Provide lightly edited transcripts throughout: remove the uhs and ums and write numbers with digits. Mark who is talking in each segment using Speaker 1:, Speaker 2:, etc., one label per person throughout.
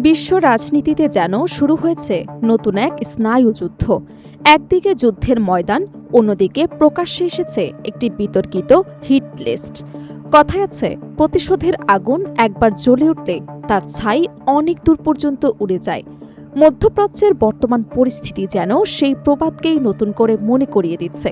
Speaker 1: বিশ্ব রাজনীতিতে যেন শুরু হয়েছে নতুন এক স্নায়ুযুদ্ধ। একদিকে যুদ্ধের ময়দান, অন্যদিকে প্রকাশ্যে এসেছে একটি বিতর্কিত হিট লিস্ট। কথায় আছে, প্রতিশোধের আগুন একবার জ্বলে উঠলে তার ছাই অনেক দূর পর্যন্ত উড়ে যায়। মধ্যপ্রাচ্যের বর্তমান পরিস্থিতি যেন সেই প্রবাদকেই নতুন করে মনে করিয়ে দিচ্ছে।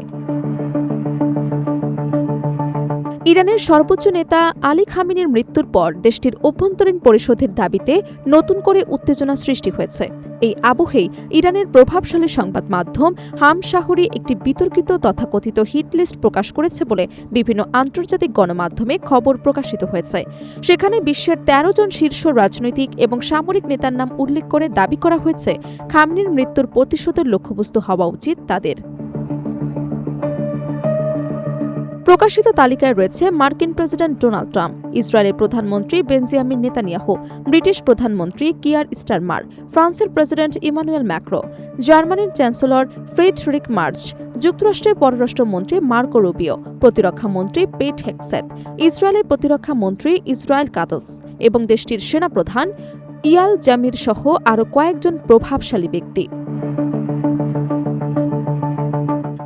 Speaker 1: ইরানের সর্বোচ্চ নেতা আলী খামেনির মৃত্যুর পর দেশটির অভ্যন্তরীণ পরিশোধের দাবিতে নতুন করে উত্তেজনা সৃষ্টি হয়েছে। এই আবহেই ইরানের প্রভাবশালী সংবাদ মাধ্যম হামশাহরি একটি বিতর্কিত তথাকথিত হিটলিস্ট প্রকাশ করেছে বলে বিভিন্ন আন্তর্জাতিক গণমাধ্যমে খবর প্রকাশিত হয়েছে। সেখানে বিশ্বের ১৩ জন শীর্ষ রাজনৈতিক এবং সামরিক নেতার নাম উল্লেখ করে দাবি করা হয়েছে খামেনির মৃত্যুর প্রতিশোধের লক্ষ্যবস্তু হওয়া উচিত তাদের। প্রকাশিত তালিকায় রয়েছে মার্কিন প্রেসিডেন্ট ডোনাল্ড ট্রাম্প, ইসরায়েলের প্রধানমন্ত্রী বেঞ্জামিন নেতানিয়াহু, ব্রিটিশ প্রধানমন্ত্রী কিয়ার স্টারমার, ফ্রান্সের প্রেসিডেন্ট ইমানুয়েল ম্যাক্রো, জার্মানির চ্যান্সেলর ফ্রিডরিখ মার্চ, যুক্তরাষ্ট্রের পররাষ্ট্রমন্ত্রী মার্কো রুবিও, প্রতিরক্ষামন্ত্রী পেট হেগসেথ, ইসরায়েলের প্রতিরক্ষামন্ত্রী ইসরায়েল কাদস এবং দেশটির সেনাপ্রধান ইয়াল জামির সহ আরও কয়েকজন প্রভাবশালী ব্যক্তি।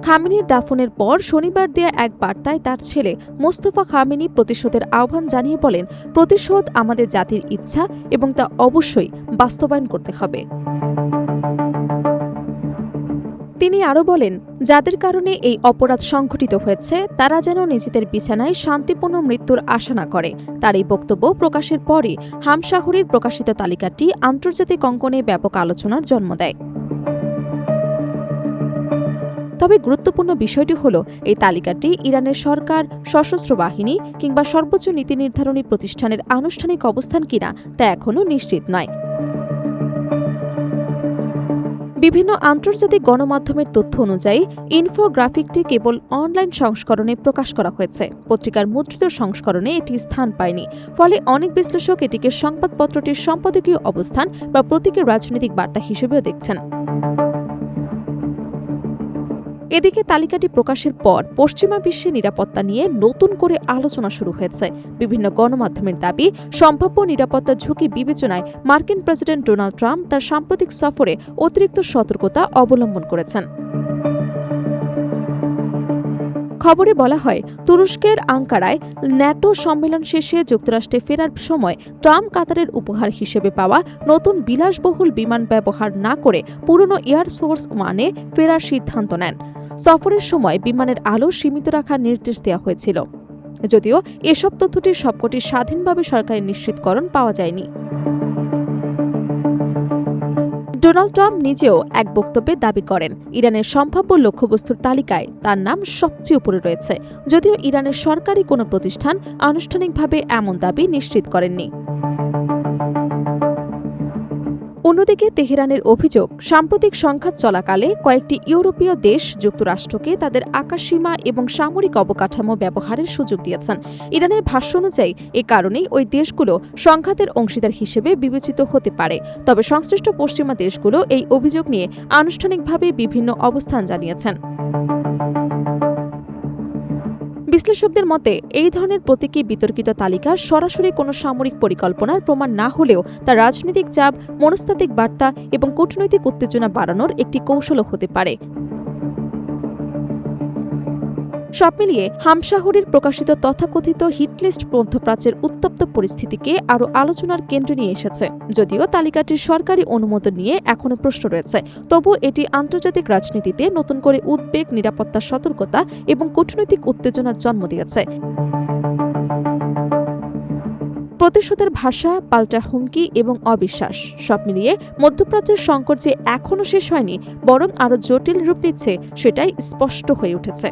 Speaker 1: খামেনির দাফনের পর শনিবার দেয়া এক বার্তায় তার ছেলে মোস্তফা খামেনি প্রতিশোধের আহ্বান জানিয়ে বলেন, প্রতিশোধ আমাদের জাতির ইচ্ছা এবং তা অবশ্যই বাস্তবায়ন করতে হবে। তিনি আরও বলেন, যাদের কারণে এই অপরাধ সংঘটিত হয়েছে তারা যেন নিজেদের বিছানায় শান্তিপূর্ণ মৃত্যুর আশা না করে। তার এই বক্তব্য প্রকাশের পরই হামশাহরির প্রকাশিত তালিকাটি আন্তর্জাতিক অঙ্গনে ব্যাপক আলোচনার জন্ম দেয়। তবে গুরুত্বপূর্ণ বিষয়টি হল, এই তালিকাটি ইরানের সরকার, সশস্ত্র বাহিনী কিংবা সর্বোচ্চ নীতি নির্ধারণী প্রতিষ্ঠানের আনুষ্ঠানিক অবস্থান কিনা তা এখনও নিশ্চিত নয়। বিভিন্ন আন্তর্জাতিক গণমাধ্যমের তথ্য অনুযায়ী ইনফোগ্রাফিকটি কেবল অনলাইন সংস্করণে প্রকাশ করা হয়েছে। পত্রিকার মুদ্রিত সংস্করণে এটি স্থান পায়নি। ফলে অনেক বিশ্লেষক এটিকে সংবাদপত্রটির সম্পাদকীয় অবস্থান বা প্রতীকের রাজনৈতিক বার্তা হিসেবেও দেখছেন। এদিকে তালিকাটি প্রকাশের পর পশ্চিমা বিশ্বে নিরাপত্তা নিয়ে নতুন করে আলোচনা শুরু হয়েছে। বিভিন্ন গণমাধ্যমের দাবি, সম্ভাব্য নিরাপত্তা ঝুঁকি বিবেচনায় মার্কিন প্রেসিডেন্ট ডোনাল্ড ট্রাম্প তার সাম্প্রতিক সফরে অতিরিক্ত সতর্কতা অবলম্বন করেছেন। খবরে বলা হয়, তুরস্কের আঙ্কারায় ন্যাটো সম্মেলন শেষে যুক্তরাষ্ট্রে ফেরার সময় ট্রাম্প কাতারের উপহার হিসেবে পাওয়া নতুন বিলাসবহুল বিমান ব্যবহার না করে পুরনো এয়ার ফোর্স ওয়ানে ফেরার সিদ্ধান্ত নেন। সফরের সময় বিমানের আলো সীমিত রাখার নির্দেশ দেওয়া হয়েছিল, যদিও এসব তথ্যটির সবকটি স্বাধীনভাবে সরকারি নিশ্চিতকরণ পাওয়া যায়নি। ডোনাল্ড ট্রাম্প নিজেও এক বক্তব্যে দাবি করেন, ইরানের সম্ভাব্য লক্ষ্যবস্তুর তালিকায় তার নাম সবচেয়ে উপরে রয়েছে, যদিও ইরানের সরকারি কোনো প্রতিষ্ঠান আনুষ্ঠানিকভাবে এমন দাবি নিশ্চিত করেননি। অন্যদিকে তেহরানের অভিযোগ, সাম্প্রতিক সংঘাত চলাকালে কয়েকটি ইউরোপীয় দেশ যুক্তরাষ্ট্রকে তাদের আকাশসীমা এবং সামরিক অবকাঠামো ব্যবহারের সুযোগ দিয়েছেন। ইরানের ভাষ্য অনুযায়ী এ কারণেই ওই দেশগুলো সংঘাতের অংশীদার হিসেবে বিবেচিত হতে পারে। তবে সংশ্লিষ্ট পশ্চিমা দেশগুলো এই অভিযোগ নিয়ে আনুষ্ঠানিকভাবে বিভিন্ন অবস্থান জানিয়েছেন। বিশ্লেষকদের মতে, এই ধরনের প্রতীকী বিতর্কিত তালিকা সরাসরি কোনো সামরিক পরিকল্পনার প্রমাণ না হলেও তা রাজনৈতিক চাপ, মনস্তাত্ত্বিক বার্তা এবং কূটনৈতিক উত্তেজনা বাড়ানোর একটি কৌশলও হতে পারে। সব মিলিয়ে হামশাহরির প্রকাশিত তথাকথিত হিটলিস্ট মধ্যপ্রাচ্যের উত্তপ্ত পরিস্থিতিকে আরও আলোচনার কেন্দ্রে নিয়ে এসেছে। যদিও তালিকাটির সরকারি অনুমোদন নিয়ে এখনও প্রশ্ন রয়েছে, তবু এটি আন্তর্জাতিক রাজনীতিতে নতুন করে উদ্বেগ, নিরাপত্তা সতর্কতা এবং কূটনৈতিক উত্তেজনার জন্ম দিয়েছে। প্রতিশোধের ভাষা, পাল্টা হুমকি এবং অবিশ্বাস, সব মিলিয়ে মধ্যপ্রাচ্যের সংকট যে এখনও শেষ হয়নি, বরং আরও জটিল রূপ নিচ্ছে, সেটাই স্পষ্ট হয়ে উঠেছে।